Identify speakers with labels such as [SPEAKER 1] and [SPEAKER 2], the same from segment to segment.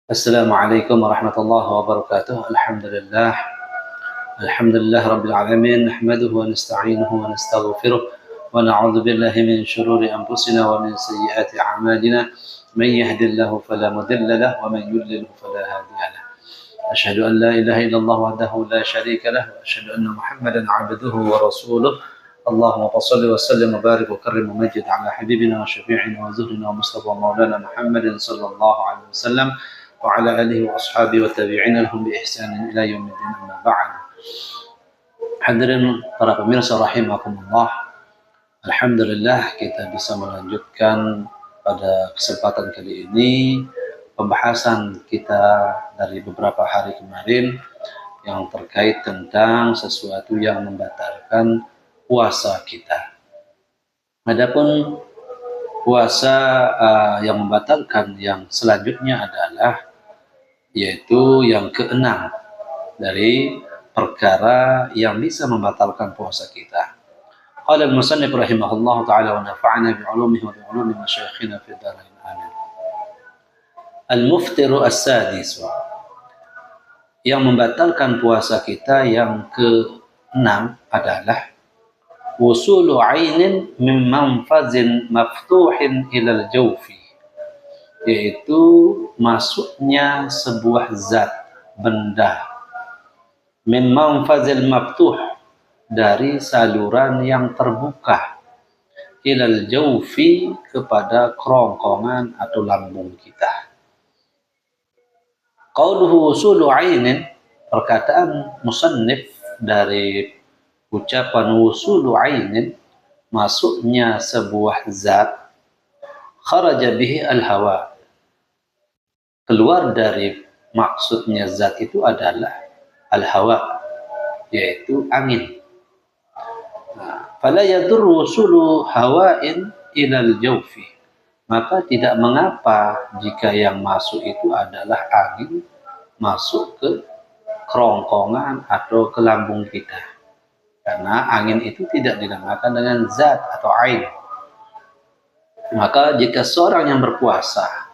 [SPEAKER 1] Assalamualaikum warahmatullahi wabarakatuh. Alhamdulillah. Alhamdulillah rabbil alamin. Nahmaduhu wa nasta'inuhu wa nastaghfiruh. Wa na'udzu billahi min shururi anfusina wa min sayyiati a'malina. Man yahdihillahu fala mudilla lahu wa man yudlil fala hadiya lahu. Asyhadu an la ilaha illallah wahdahu la syarika lahu wa asyhadu anna Muhammadan 'abduhu wa rasuluh. Allahumma shalli wa sallim wa barik wa karrim wa majid ala habibina wa syafi'ina wa zuhrina wa mustafa maulana Muhammadin sallallahu alaihi wasallam wa ala alihi wa ashabihi wa tabi'ina lahum bi ihsanin ila yaumiddin, amma ba'd. Hadirin para pemirsa rahimakumullah, alhamdulillah kita bisa melanjutkan pada kesempatan kali ini pembahasan kita dari beberapa hari kemarin yang terkait tentang sesuatu yang membatalkan puasa kita. Adapun puasa yang membatalkan yang selanjutnya adalah yaitu yang keenam dari perkara yang bisa membatalkan puasa kita. Qala al-musannif rahimahullahu ta'ala wa nafa'ana bi'ulumihi wa bi'ulumi masyayikhina fi dharain amin. Al-muftiru as-sadis, yang membatalkan puasa kita yang keenam adalah wusulu ainin min manfazin maftuhin ilal jawfi, yaitu masuknya sebuah zat benda min manfazil maftuh, dari saluran yang terbuka, ilal jawfi, kepada kerongkongan atau lambung kita. Qauluhu wusulu ainin, perkataan musannif dari ucapan wusulu ainin, masuknya sebuah zat, kharaja bihi al-hawa, keluar dari maksudnya zat itu adalah al-hawa, yaitu angin. Fala yadur wusulu hawain ilal jawfi, maka tidak mengapa jika yang masuk itu adalah angin masuk ke kerongkongan atau ke lambung kita, karena angin itu tidak dinamakan dengan zat atau ain. Maka jika seorang yang berpuasa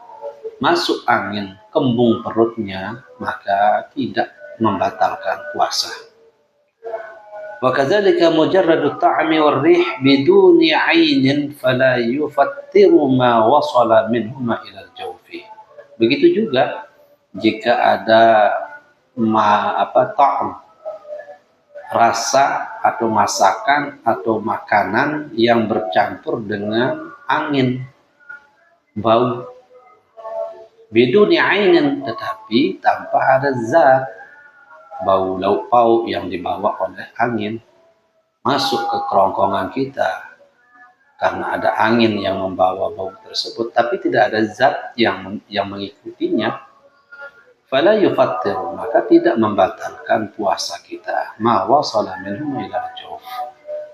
[SPEAKER 1] masuk angin kembung perutnya, maka tidak membatalkan puasa. Wa kadzalika mujarradu ta'mi war rih biduni 'ainin fala yufattiru ma wasala minhuma ila al-jawfi. Begitu juga jika ada ta'am, rasa atau masakan atau makanan yang bercampur dengan angin, bau, biduni ainin, tetapi tanpa ada zat, bau lauk pauk yang dibawa oleh angin masuk ke kerongkongan kita karena ada angin yang membawa bau tersebut, tapi tidak ada zat yang mengikutinya, fala yufattiru, maka tidak membatalkan puasa kita, ma wasala minhum ila jawf,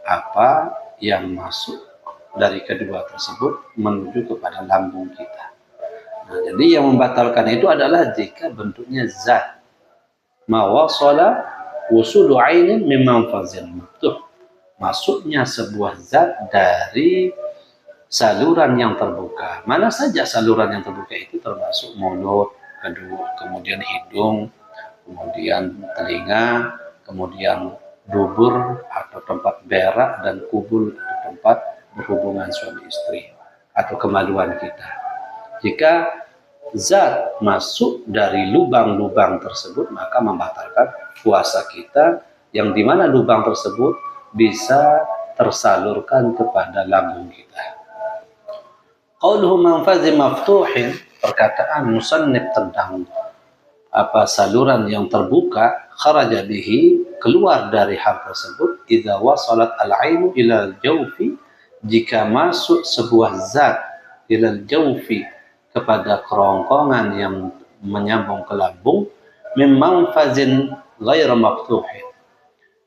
[SPEAKER 1] apa yang masuk dari kedua tersebut menuju kepada lambung kita. Nah, jadi yang membatalkan itu adalah jika bentuknya zat, ma wasala wusulu ainin min manfazin maftuh, masuknya sebuah zat dari saluran yang terbuka. Mana saja saluran yang terbuka itu, termasuk mulut, kemudian hidung, kemudian telinga, kemudian dubur atau tempat berak, dan kubul atau tempat berhubungan suami istri atau kemaluan kita. Jika zat masuk dari lubang-lubang tersebut, maka membatalkan puasa kita, yang dimana lubang tersebut bisa tersalurkan kepada lambung kita. Qauluhu manfazin maftuhin, perkataan musannif tentang saluran yang terbuka, kharaja bihi, keluar dari hal tersebut, idza wasalat al-ainu ila al-jawfi, jika masuk sebuah zat ila al-jawfi, kepada kerongkongan yang menyambung ke lambung, memang fazin ghair maftuhin,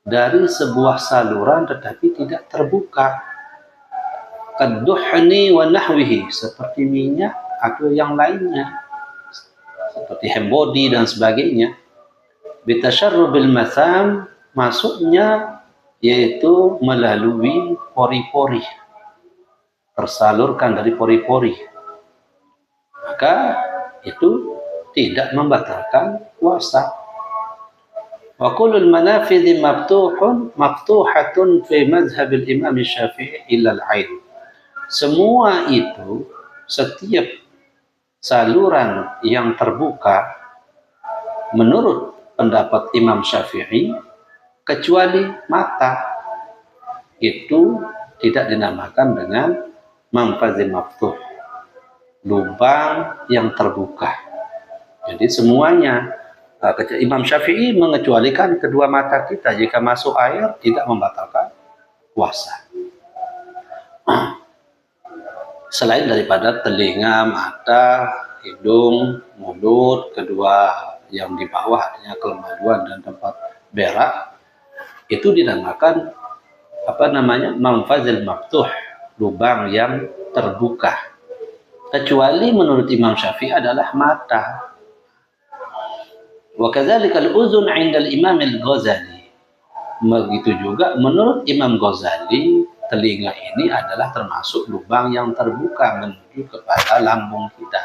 [SPEAKER 1] dari sebuah saluran tetapi tidak terbuka, kadduhni wa nahwihi, seperti minyak atau yang lainnya, seperti hembody dan sebagainya. Bitasyarrubil matham, masuknya yaitu melalui pori-pori, tersalurkan dari pori-pori, maka itu tidak membatalkan puasa. Wa kullul manafidhi maftuhatun fi mazhab al-Imam Syafi'i illa al-'ain. Semua itu, setiap saluran yang terbuka menurut pendapat Imam Syafi'i kecuali mata, itu tidak dinamakan dengan manfazil maftuh, lubang yang terbuka. Jadi semuanya, Imam Syafi'i mengecualikan kedua mata kita, jika masuk air tidak membatalkan puasa. Selain daripada telinga, mata, hidung, mulut, kedua yang di bawah artinya kemaluan dan tempat berak, itu dinamakan manfazil maftuh, lubang yang terbuka. Kecuali menurut Imam Syafi'i adalah mata. Wa kadzalika al-uzun 'inda al-Imam al-Ghazali. Begitu juga menurut Imam Ghazali, telinga ini adalah termasuk lubang yang terbuka menuju kepada lambung kita.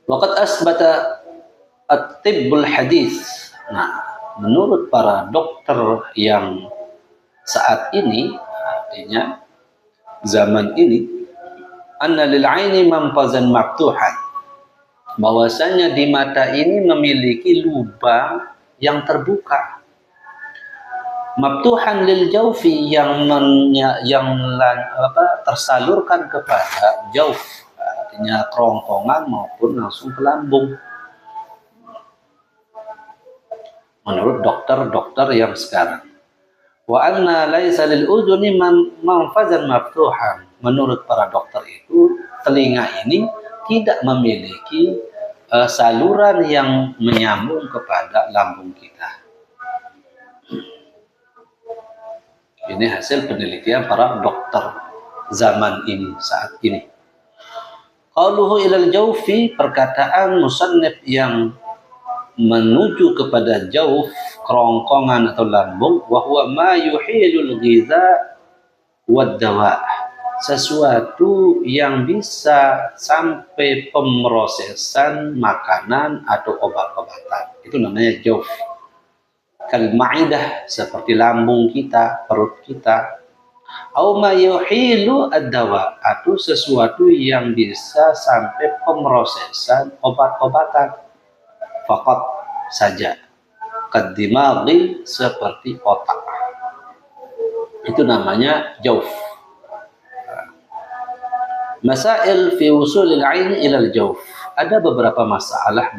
[SPEAKER 1] Waqad asbata at-tibbul hadis. Nah, menurut para dokter yang saat ini, artinya zaman ini, anna lil 'aini manfazan maftuhan, bahwasanya di mata ini memiliki lubang yang terbuka. Maftuhan lil jaufi, yang tersalurkan kepada jauf, artinya kerongkongan maupun langsung ke lambung. Menurut dokter-dokter yang sekarang. Wa anna laisa lil udhuni manfazan maftuhan. Menurut para dokter itu, telinga ini tidak memiliki saluran yang menyambung kepada lambung kita. Ini hasil penelitian para dokter zaman ini, saat ini. Qauluhu ilal jawfi, perkataan musannif yang menuju kepada jauf, kerongkongan atau lambung, wa huwa ma yuhilul ghiza wad dawa, sesuatu yang bisa sampai pemrosesan makanan atau obat-obatan, itu namanya jauf. Kal ma'idah, seperti lambung kita, perut kita. Au ma yuhilu ad-dawa, atau sesuatu yang bisa sampai pemrosesan obat-obatan. Faqat saja, kadimaghi, seperti otak, itu namanya jauf. Masail fi wusulil ain ilal jauf, ada beberapa masalah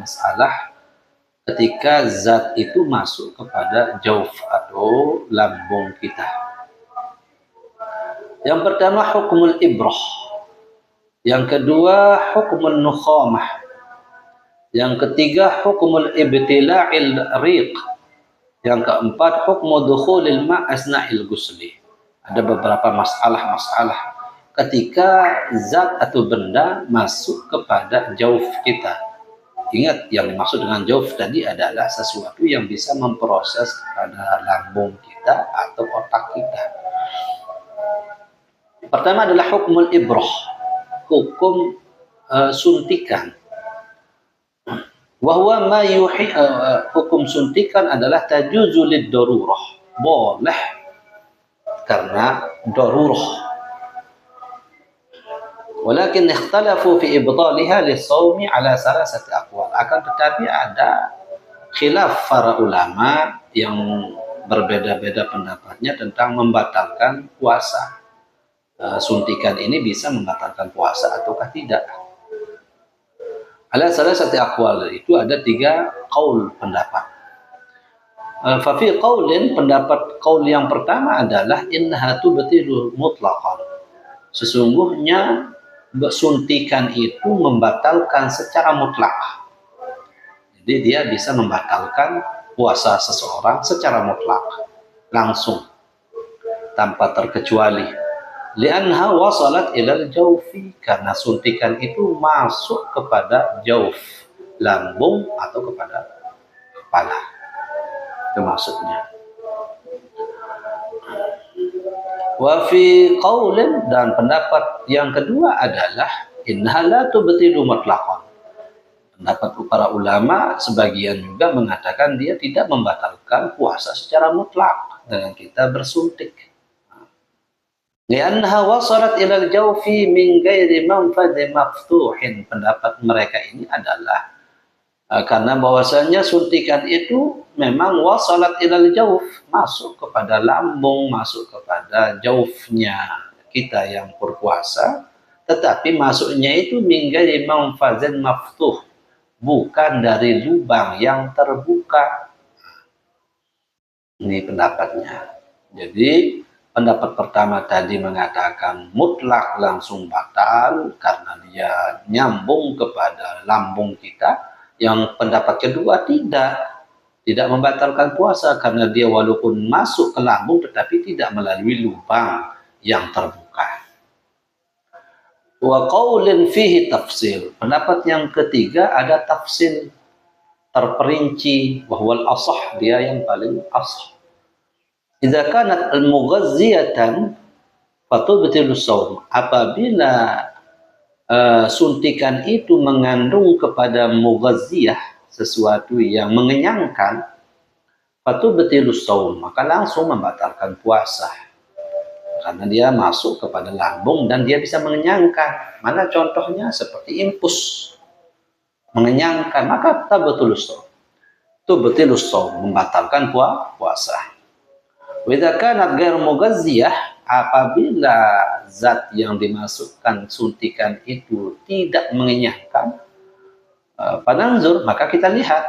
[SPEAKER 1] ketika zat itu masuk kepada jauf atau lambung kita. Yang pertama hukmul ibrah, yang kedua hukmul nukhamah, yang ketiga hukmul ibtila'il riq, yang keempat hukmu dukhulil ma' asna'il ghusli. Ada beberapa masalah ketika zat atau benda masuk kepada jauf kita. Ingat, yang dimaksud dengan jauf tadi adalah sesuatu yang bisa memproses kepada lambung kita atau otak kita. Pertama adalah hukmul ibrah, hukum suntikan. Wahwa ma hukum suntikan adalah tajuzu lid darurah, boleh karena darurah. Walakin ikhtalafu fi ibtaliha lis-shaumi ala salasati aqwal, akan tetapi ada khilaf para ulama yang berbeda-beda pendapatnya tentang membatalkan puasa. Suntikan ini bisa membatalkan puasa ataukah tidak? Ala salasati aqwal, itu ada 3 qaul pendapat. Fa fi qaulin, pendapat qaul yang pertama adalah innaha tubtilu mutlaqan, sesungguhnya suntikan itu membatalkan secara mutlak. Jadi dia bisa membatalkan puasa seseorang secara mutlak, langsung, tanpa terkecuali. Li'anha wasalat ilal jaufi, karena suntikan itu masuk kepada jauf, lambung atau kepada kepala. Itu maksudnya. Wa fi qaulin, dan pendapat yang kedua adalah innaha la tubtilu mutlaqan, Pendapat para ulama sebagian juga mengatakan dia tidak membatalkan puasa secara mutlak dengan kita bersuntik. Li'annaha wasalat ilal jawfi min ghairi manfadhi maftuhin. Pendapat mereka ini adalah karena bahwasanya suntikan itu memang wasalat ilal jawf, masuk kepada lambung, masuk kepada jawfnya kita yang berpuasa, tetapi masuknya itu min ghairi manfadhin maftuh, bukan dari lubang yang terbuka. Ini pendapatnya. Jadi pendapat pertama tadi mengatakan mutlak langsung batal karena dia nyambung kepada lambung kita. Yang pendapat kedua tidak membatalkan puasa karena dia walaupun masuk ke lambung tetapi tidak melalui lubang yang terbuka. Wa qaulin fihi tafsil. Pendapat yang ketiga ada tafsil terperinci, bahwa al-asah, dia yang paling asah. Idza kanat al-mughazziyatan fatubtilu shaum. Apabila suntikan itu mengandung kepada mughazziyah, sesuatu yang mengenyangkan, fatubtilu shaum, maka langsung membatalkan puasa. Karena dia masuk kepada lambung dan dia bisa mengenyangkan. Mana contohnya? Seperti infus. Mengenyangkan, maka tabtulus shaum. Tubtilus shaum, membatalkan puasa. Wa idza kanat ghairu mughazziyah, apabila zat yang dimasukkan suntikan itu tidak mengenyangkan, pananzur, maka kita lihat.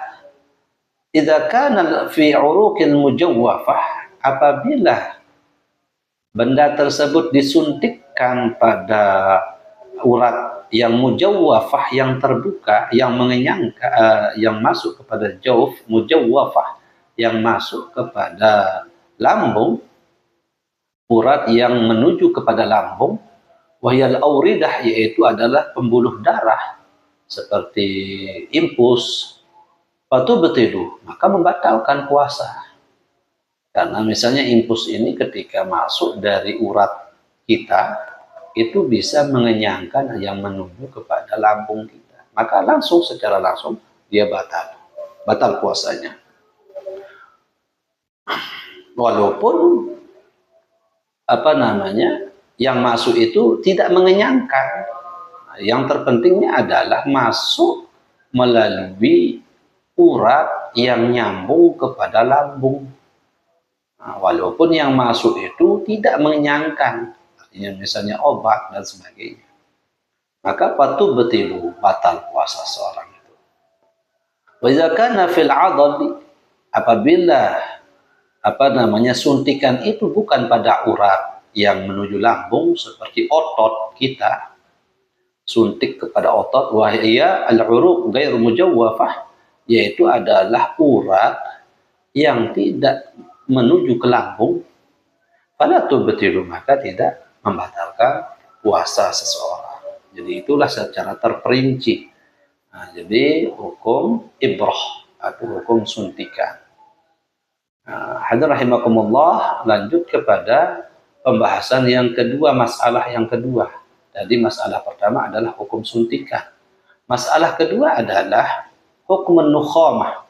[SPEAKER 1] Idza kana fi uruqil mujawwafah, apabila benda tersebut disuntikkan pada urat yang mujawwafah, yang terbuka, yang mengenyangkan, yang masuk kepada jawf, mujawwafah, yang masuk kepada lambung, urat yang menuju kepada lambung, wahyal auridah, yaitu adalah pembuluh darah seperti impus, fatubtilu, maka membatalkan puasa. Karena misalnya impus ini ketika masuk dari urat kita, itu bisa mengenyangkan yang menuju kepada lambung kita. Maka secara langsung dia batal puasanya. Walaupun yang masuk itu tidak mengenyangkan. Yang terpentingnya adalah masuk melalui urat yang nyambung kepada lambung. Walaupun yang masuk itu tidak mengenyangkan, artinya misalnya obat dan sebagainya, maka fatubtilu, batal puasa seorang itu. Wa idza kana fil 'adli, apabila suntikan itu bukan pada urat yang menuju lambung seperti otot kita, suntik kepada otot, wa hiya al-uruq ghairu mujawwafah, yaitu adalah urat yang tidak menuju ke lambung, pada tubtilu, maka tidak membatalkan puasa seseorang. Jadi itulah secara terperinci. Jadi hukum ibrah atau hukum suntikan. Hadirin rahimakumullah, lanjut kepada pembahasan yang kedua, masalah yang kedua. Jadi masalah pertama adalah hukum suntikan. Masalah kedua adalah hukum nukhamah,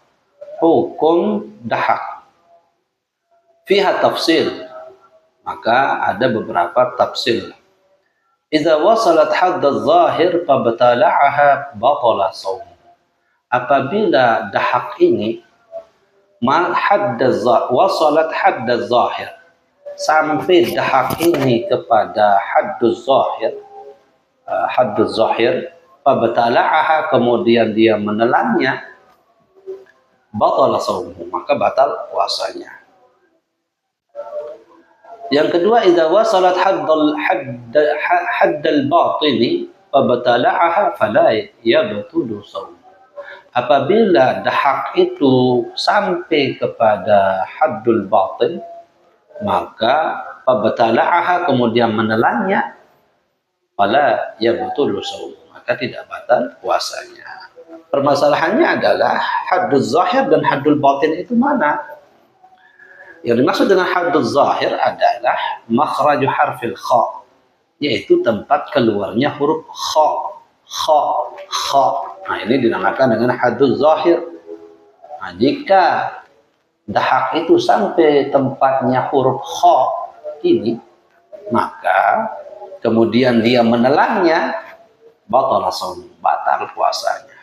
[SPEAKER 1] hukum dahak. Fiha tafsil, maka ada beberapa tafsil. Idza wasalat hadd az-zahir fabtala'aha batala shaum. Apabila dahak ini wasalat hadd az-zahir, sampai dahak ini kepada hadd az-zahir, fabtala'aha, kemudian dia menelannya, batala shaum, maka batal puasanya. Yang kedua, idza wasalat haddal batini fabtala'aha fala yabtulu shaum. Apabila dahak itu sampai kepada haddul batin, maka fabtala'aha, kemudian menelannya, fala yabtulu shaum, maka tidak batal puasanya. Permasalahannya adalah haddul zahir dan haddul batin itu mana? Yang dimaksud dengan hadduz zahir adalah makhraju harfil kha, yaitu tempat keluarnya huruf kha. Nah, ini dinamakan dengan hadduz zahir. Nah, jika dahak itu sampai tempatnya huruf kha ini, maka kemudian dia menelannya, batal shaum, batal puasanya.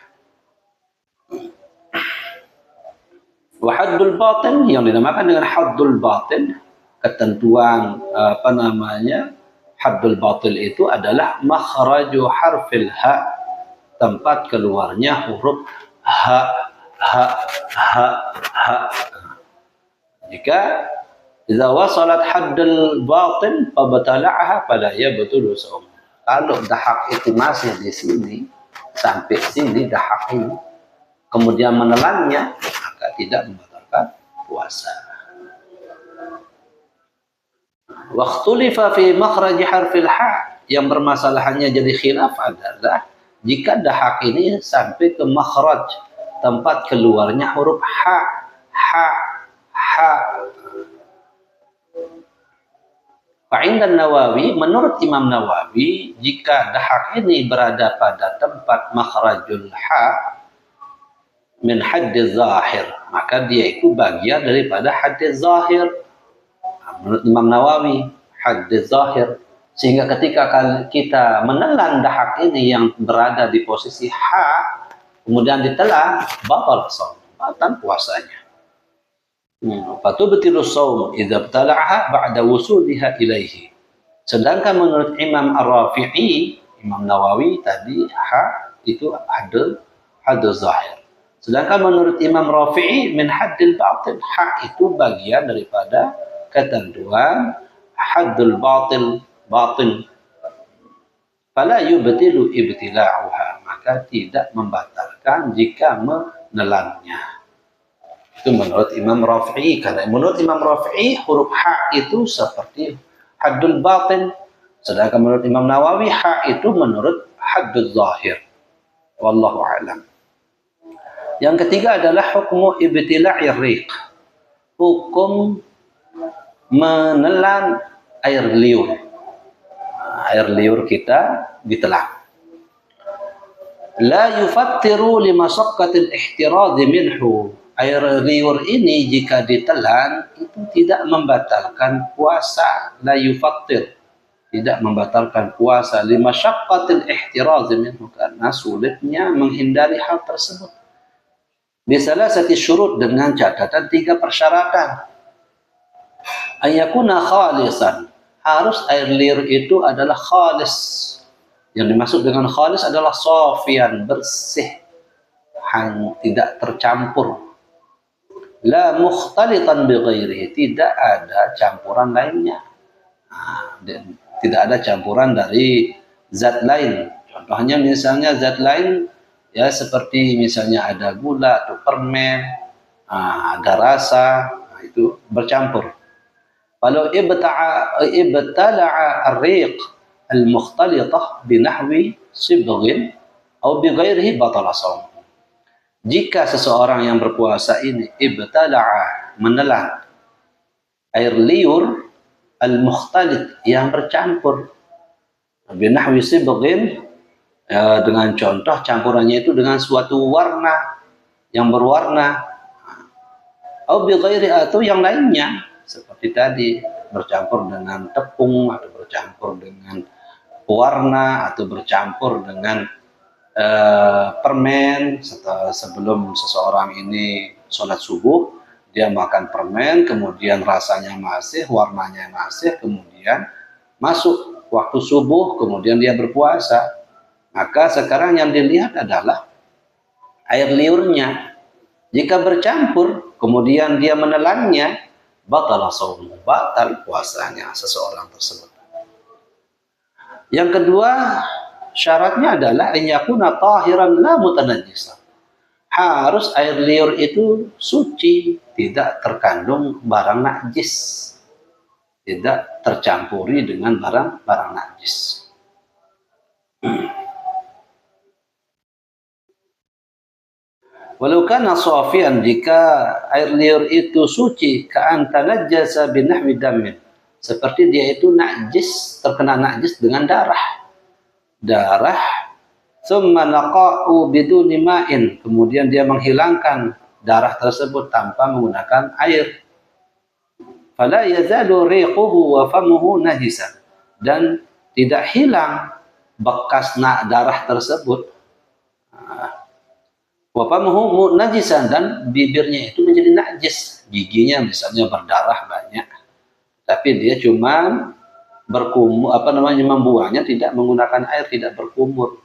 [SPEAKER 1] Wa haddul batin yang dinamakan dengan haddul batin, ketentuan haddul batil itu adalah makhraju harfil ha, tempat keluarnya huruf ha, ha, ha, ha. Jika idza wasalat haddul batil fabatala'aha fala yabtulu shaum. Kalau dahak itu masih di sini sampai sini dahak ini, kemudian menelannya, maka tidak membatalkan puasa. Waqtulifa fi makhraj harfil ha, yang bermasalahannya jadi khilaf adalah jika dahak ini sampai ke makhraj, tempat keluarnya huruf ha, ha, ha. Fa'indan Nawawi, menurut Imam Nawawi, jika dahak ini berada pada tempat makhrajul ha min haddiz zahir, maka dia itu bagian daripada haddiz zahir. Menurut Imam Nawawi, haddiz zahir, sehingga ketika kita menelan dahak ini yang berada di posisi ha, kemudian ditelan, batal shaum, batal puasanya. Fatubtilu shaum idza ibtala'aha ba'da wusuliha ilaihi. Sedangkan menurut Imam Ar-Rafi'i, Imam Nawawi tadi ha itu hadduz zahir. Sedangkan menurut Imam Rafi'i min haddil batin, ha itu bagian daripada ketentuan haddul batin. Fala yubtilu ibtila'uha, maka tidak membatalkan jika menelannya. Itu menurut Imam Rafi'i. Karena menurut Imam Rafi'i huruf ha itu seperti haddul batin, sedangkan menurut Imam Nawawi ha itu menurut hadduz zahir. Wallahu a'lam. Yang ketiga adalah hukmu ibtila'ir riq, hukum menelan air liur. Air liur kita ditelan. La yufattiru limasyaqqatil ihtiraz minhu. Air liur ini jika ditelan itu tidak membatalkan puasa. La yufattir, tidak membatalkan puasa, limasyaqqatil ihtiraz minhu, karena sulitnya menghindari hal tersebut. Bisalah satu syurut, dengan catatan 3 persyaratan. Ayakuna khalisan, harus air liur itu adalah khalis. Yang dimaksud dengan khalis adalah safian, bersih, tidak tercampur. La mukhtalitan bi ghairihi, tidak ada campuran lainnya. Tidak ada campuran dari zat lain. Contohnya misalnya zat lain, ya seperti misalnya ada gula atau permen, ada rasa, itu bercampur. Kalau ibtala'a ar-riq al-mukhtalitah binahwi sibghin atau bighairihi batala shaum. Jika seseorang yang berpuasa ini ibtala'a, menelan air liur al-mukhtalit, yang bercampur, binahwi sibghin, dengan contoh campurannya itu dengan suatu warna yang berwarna, atau bighairi, atau yang lainnya seperti tadi bercampur dengan tepung, atau bercampur dengan warna, atau bercampur dengan permen. Sebelum seseorang ini sholat subuh, dia makan permen, kemudian rasanya masih, warnanya masih, kemudian masuk waktu subuh, kemudian dia berpuasa. Maka sekarang yang dilihat adalah air liurnya. Jika bercampur, kemudian dia menelannya, batal shaum, batal puasanya seseorang tersebut. Yang kedua, syaratnya adalah yakuna tahiran la mutanajjisan. Harus air liur itu suci, tidak terkandung barang najis, tidak tercampuri dengan barang najis. Walau kana safian, jika air liur itu suci, ka'an tanajjasa binahwi damin, seperti dia itu najis, terkena najis dengan darah Tsumma naqa'u biduni ma'in, kemudian dia menghilangkan darah tersebut tanpa menggunakan air. Fala yazalu riquhu wa famuhu najisan, dan tidak hilang bekas darah tersebut. Wa famuhu najisan, dan bibirnya itu menjadi najis, giginya misalnya berdarah banyak, tapi dia cuma berkumur, membuangnya tidak menggunakan air, tidak berkumur.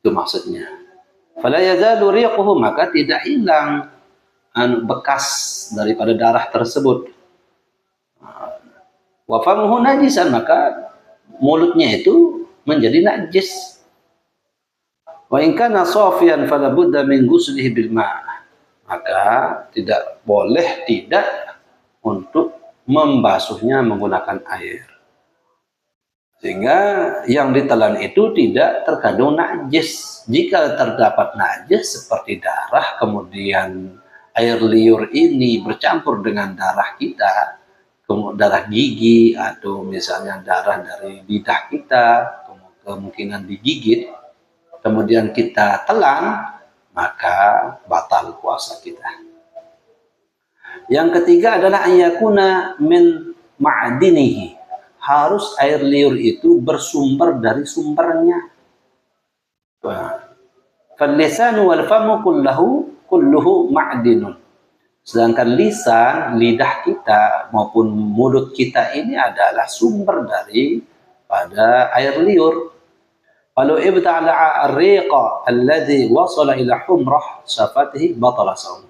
[SPEAKER 1] Itu maksudnya. Fala yazalu riquhu, maka tidak hilang bekas daripada darah tersebut. Wa famuhu najisan, maka mulutnya itu menjadi najis. Wa in kana safiyan fala budda min ghuslihi bil ma', maka tidak boleh tidak untuk membasuhnya menggunakan air. Sehingga yang ditelan itu tidak terkandung najis. Jika terdapat najis seperti darah, kemudian air liur ini bercampur dengan darah kita, darah gigi atau misalnya darah dari lidah kita, kemungkinan digigit, kemudian kita telan, maka batal puasa kita. Yang ketiga adalah ayakuna min ma'dinihi, harus air liur itu bersumber dari sumbernya. Fal-lisanu wal famu kulluhu ma'dinun. Sedangkan lisan, lidah kita maupun mulut kita ini adalah sumber dari pada air liur. Walau ibtala'a ar-riqa alladhi wasala ila humrah syafatihi batala shaumuh.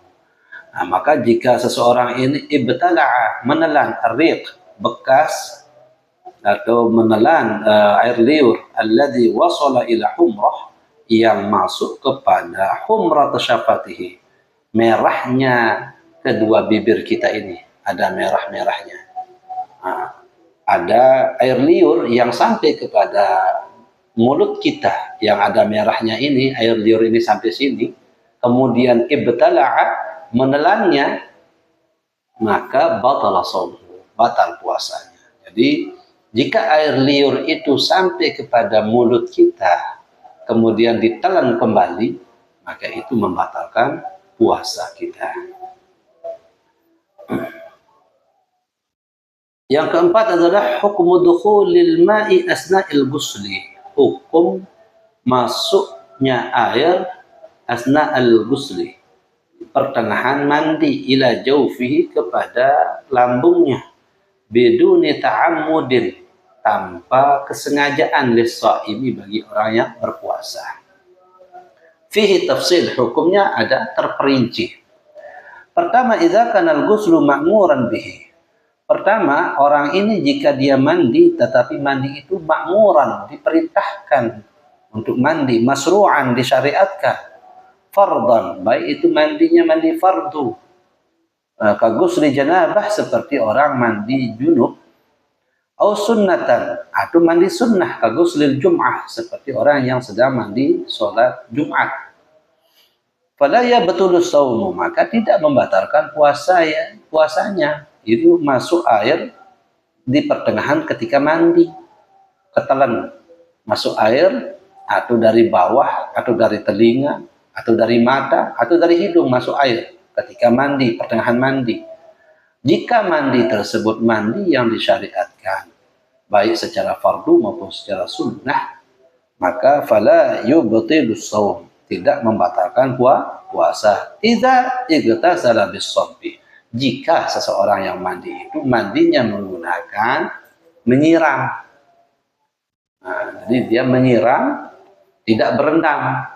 [SPEAKER 1] Nah, maka jika seseorang ini ibtala'a, menelan ar-riq, bekas atau menelan air liur alladzi wasala ila humrah, yang masuk kepada humrah syafatihi, merahnya kedua bibir kita ini, ada merah-merahnya. Ada air liur yang sampai kepada mulut kita yang ada merahnya ini, air liur ini sampai sini, kemudian ibtala'a, menelannya, maka batala shaumuh, batal puasanya. Jadi jika air liur itu sampai kepada mulut kita, kemudian ditelan kembali, maka itu membatalkan puasa kita. Yang keempat adalah hukum dukhulil ma'i asna'il ghusli, hukum masuknya air asna'il ghusli, pertengahan mandi, ila jaufihi, kepada lambungnya, biduni ta'ammudin, tanpa kesengajaan, lis-shaimi, bagi orang yang berpuasa. Fihi tafsil, hukumnya ada terperinci. Pertama, idza kana al-ghuslu ma'muran bihi. Pertama, orang ini jika dia mandi, tetapi mandi itu ma'muran, diperintahkan untuk mandi, masru'an, disyariatkan, fardan, baik itu mandinya mandi fardu, kagusli janabah, seperti orang mandi junub, au sunnatan, atau mandi sunnah, kaguslil jum'ah, seperti orang yang sedang mandi sholat Jumat. Fala yabtulus shaumu, maka tidak membatalkan puasanya. Itu masuk air di pertengahan ketika mandi, ketelan masuk air, atau dari bawah, atau dari telinga, atau dari mata, atau dari hidung masuk air ketika mandi, pertengahan mandi. Jika mandi tersebut mandi yang disyariatkan, baik secara fardu maupun secara sunnah, maka fala yubtilus shaum, tidak membatalkan puasa. Idza igtasala bis-sabbi, jika seseorang yang mandi itu mandinya menggunakan menyiram. Jadi dia menyiram, tidak berendam.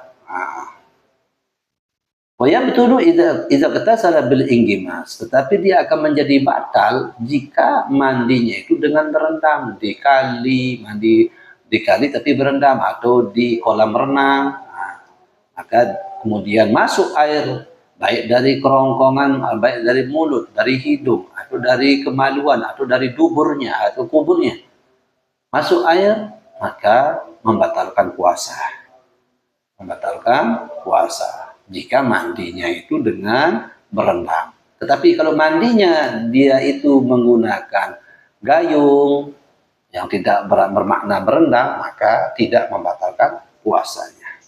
[SPEAKER 1] Wayabtulu idza qatasala bil inggimas, tetapi dia akan menjadi batal jika mandinya itu dengan berendam, di kali, mandi di kali tapi berendam, atau di kolam renang. Maka kemudian masuk air, baik dari kerongkongan, baik dari mulut, dari hidung, atau dari kemaluan, atau dari duburnya atau kuburnya, masuk air, maka membatalkan puasa. Membatalkan puasa jika mandinya itu dengan berendam. Tetapi kalau mandinya dia itu menggunakan gayung, yang tidak bermakna berendam, maka tidak membatalkan puasanya.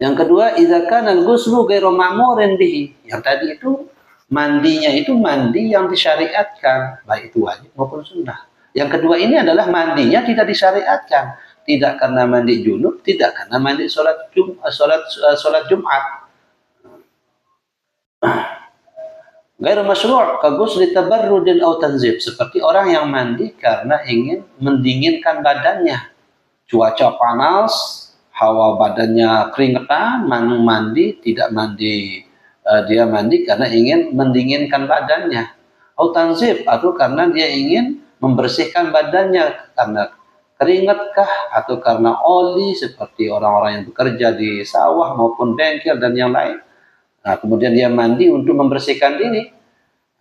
[SPEAKER 1] Yang kedua, idza kana al-ghuslu ghairu ma'murin bihi. Yang tadi itu mandinya itu mandi yang disyariatkan, baik itu wajib maupun sunnah. Yang kedua ini adalah mandinya tidak disyariatkan, tidak karena mandi junub, tidak karena mandi salat Jumat. Ghairu masyru' ka ghusli tabarrudin aw tanzib, seperti orang yang mandi karena ingin mendinginkan badannya. Cuaca panas, hawa badannya keringetan, mandi tidak mandi, dia mandi karena ingin mendinginkan badannya. Atau tanzib, atau karena dia ingin membersihkan badannya karena keringatkah atau karena oli, seperti orang-orang yang bekerja di sawah maupun bengkel dan yang lain. Nah, kemudian dia mandi untuk membersihkan diri.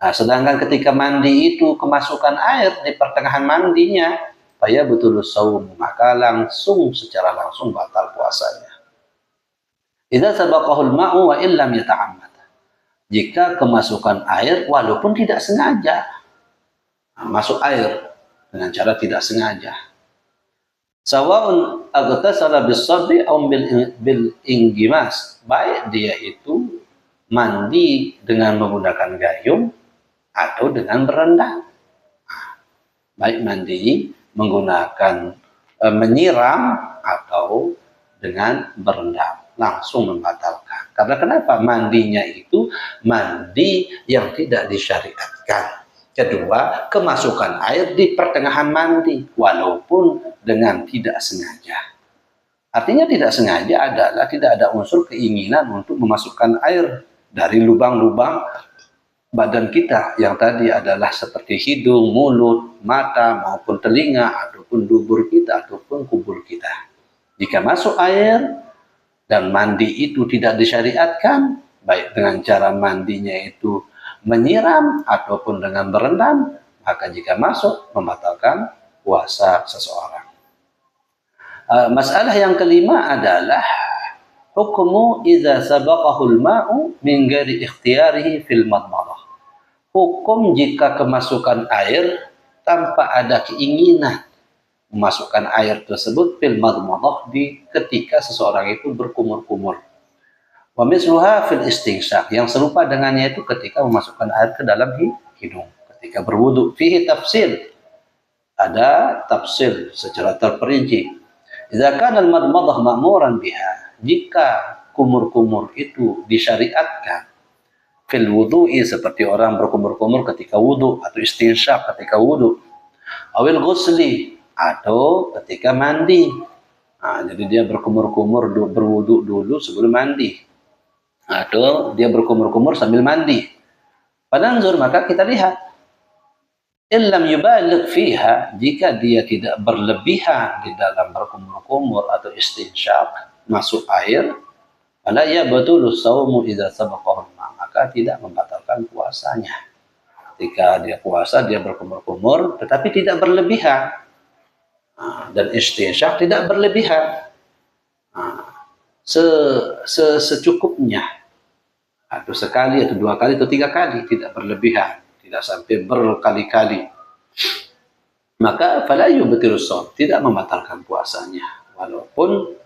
[SPEAKER 1] Nah, sedangkan ketika mandi itu kemasukan air di pertengahan mandinya, faya betul saum, maka secara langsung batal puasanya. Idza sabaqahul ma'u wa illam yata'ammad. Jika kemasukan air walaupun tidak sengaja. Nah, masuk air dengan cara tidak sengaja. Sawa'un aghtasala bis-sabbi aw bil inggimas. Baik dia itu mandi dengan menggunakan gayung atau dengan berendam. Baik mandi menggunakan menyiram atau dengan berendam, langsung membatalkan. Karena kenapa? Mandinya itu mandi yang tidak disyariatkan. Kedua, kemasukan air di pertengahan mandi walaupun dengan tidak sengaja. Artinya tidak sengaja adalah tidak ada unsur keinginan untuk memasukkan air dari lubang-lubang badan kita yang tadi adalah seperti hidung, mulut, mata, maupun telinga, ataupun dubur kita, ataupun kubur kita. Jika masuk air dan mandi itu tidak disyariatkan, baik dengan cara mandinya itu menyiram ataupun dengan berendam, maka jika masuk membatalkan puasa seseorang. Masalah yang kelima adalah hukumu idza sabaqahul ma'u min ghairi ikhtiyarihi fil madmadah. Hukum jika kemasukan air tanpa ada keinginan memasukkan air tersebut fil madmadah di ketika seseorang itu berkumur-kumur. Wa misluha fil istinsyaq, yang serupa dengannya itu ketika memasukkan air ke dalam hidung ketika berwudu. Fihi tafsil, ada tafsir secara terperinci. Idza kana al-madmadah ma'muran biha, jika kumur-kumur itu disyariatkan fil wudu'i, seperti orang berkumur-kumur ketika wudu, atau istinsyaq ketika wudu, awil ghusli, atau ketika mandi. Nah, jadi dia berkumur-kumur berwudu dulu sebelum mandi, atau dia berkumur-kumur sambil mandi. Pananzur, maka kita lihat, illam yubaligh fiha, jika dia tidak berlebihan di dalam berkumur-kumur atau istinsyaq, masuk air, fala yabtulu shaumu idza sabaqahu, maka tidak membatalkan puasanya. Ketika dia puasa, dia berkumur-kumur tetapi tidak berlebihan, dan istinsyaq tidak berlebihan, secukupnya, atau sekali atau dua kali atau tiga kali, tidak berlebihan, tidak sampai berkali-kali, maka fala yubtilu shaum, tidak membatalkan puasanya walaupun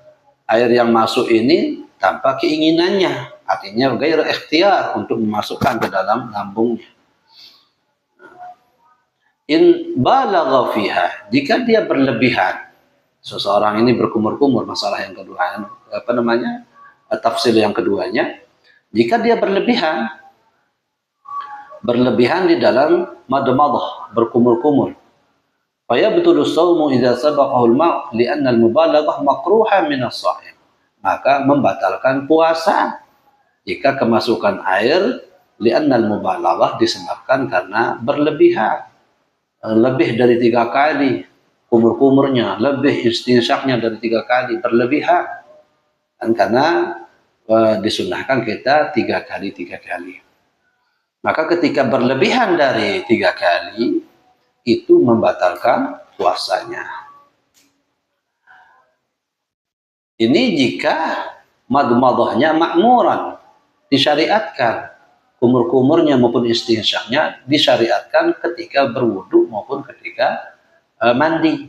[SPEAKER 1] air yang masuk ini tanpa keinginannya, artinya gair ikhtiar untuk memasukkan ke dalam lambungnya. In balagha fiha, jika dia berlebihan, seseorang ini berkumur-kumur, masalah yang kedua, tafsir yang keduanya, jika dia berlebihan di dalam madmadah, berkumur-kumur, faya betul shaumu idza sabaqahu al-ma' li'anna al-mubalaghah makruha min as-sha'im, maka membatalkan puasa jika kemasukan air, li'anna al-mubalaghah, disebabkan karena berlebihan, lebih dari 3 kali kumur-kumurnya, lebih istinsyaqnya dari 3 kali, berlebihan. Dan karena disunahkan kita 3 kali. Maka ketika berlebihan dari 3 kali, itu membatalkan puasanya. Ini jika madmadahnya makmuran, disyariatkan, kumur-kumurnya maupun istinsyaqnya disyariatkan ketika berwudu maupun ketika mandi.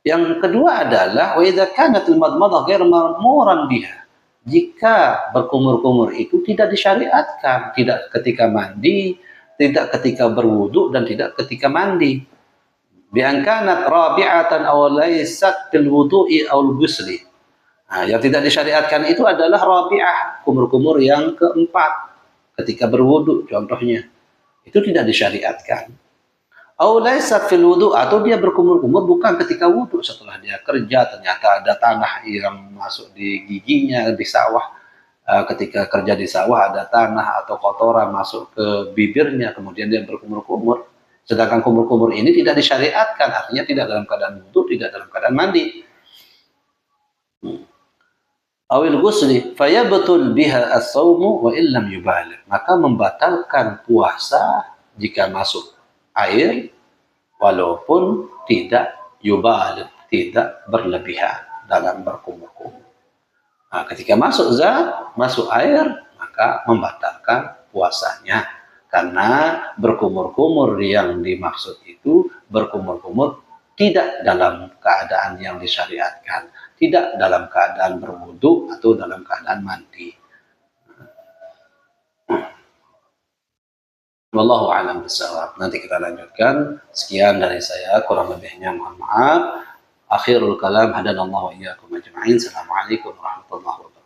[SPEAKER 1] Yang kedua adalah wa idza kanat al-madmadah ghairu ma'muran biha. Jika berkumur-kumur itu tidak disyariatkan, tidak ketika mandi, tidak ketika berwudu dan tidak ketika mandi. Bi an kanat rabi'atan aw laysat fil wudu'i aw al-ghusli. Nah, yang tidak disyariatkan itu adalah rabi'ah, kumur-kumur yang keempat ketika berwudu contohnya. Itu tidak disyariatkan. Aw laysat fil wudu, atau dia berkumur-kumur bukan ketika wudu, setelah dia kerja ternyata ada tanah yang masuk di giginya di sawah. Ketika kerja di sawah ada tanah atau kotoran masuk ke bibirnya, kemudian dia berkumur-kumur. Sedangkan kumur-kumur ini tidak disyariatkan, artinya tidak dalam keadaan wudu, tidak dalam keadaan mandi. Awil ghusli fayabtul biha as-saumu wa illam yubaligh. Maka membatalkan puasa jika masuk air walaupun tidak yubaligh, tidak berlebihan dalam berkumur-kumur. Nah, ketika masuk zat, masuk air, maka membatalkan puasanya. Karena berkumur-kumur yang dimaksud itu berkumur-kumur tidak dalam keadaan yang disyariatkan, tidak dalam keadaan berwudu atau dalam keadaan mandi. Wallahu a'lam bishawab. Nanti kita lanjutkan. Sekian dari saya, kurang lebihnya mohon maaf. Akhirul kalam, hadanallahu wa iyyakum ajma'in. Assalamualaikum warahmatullahi wabarakatuh.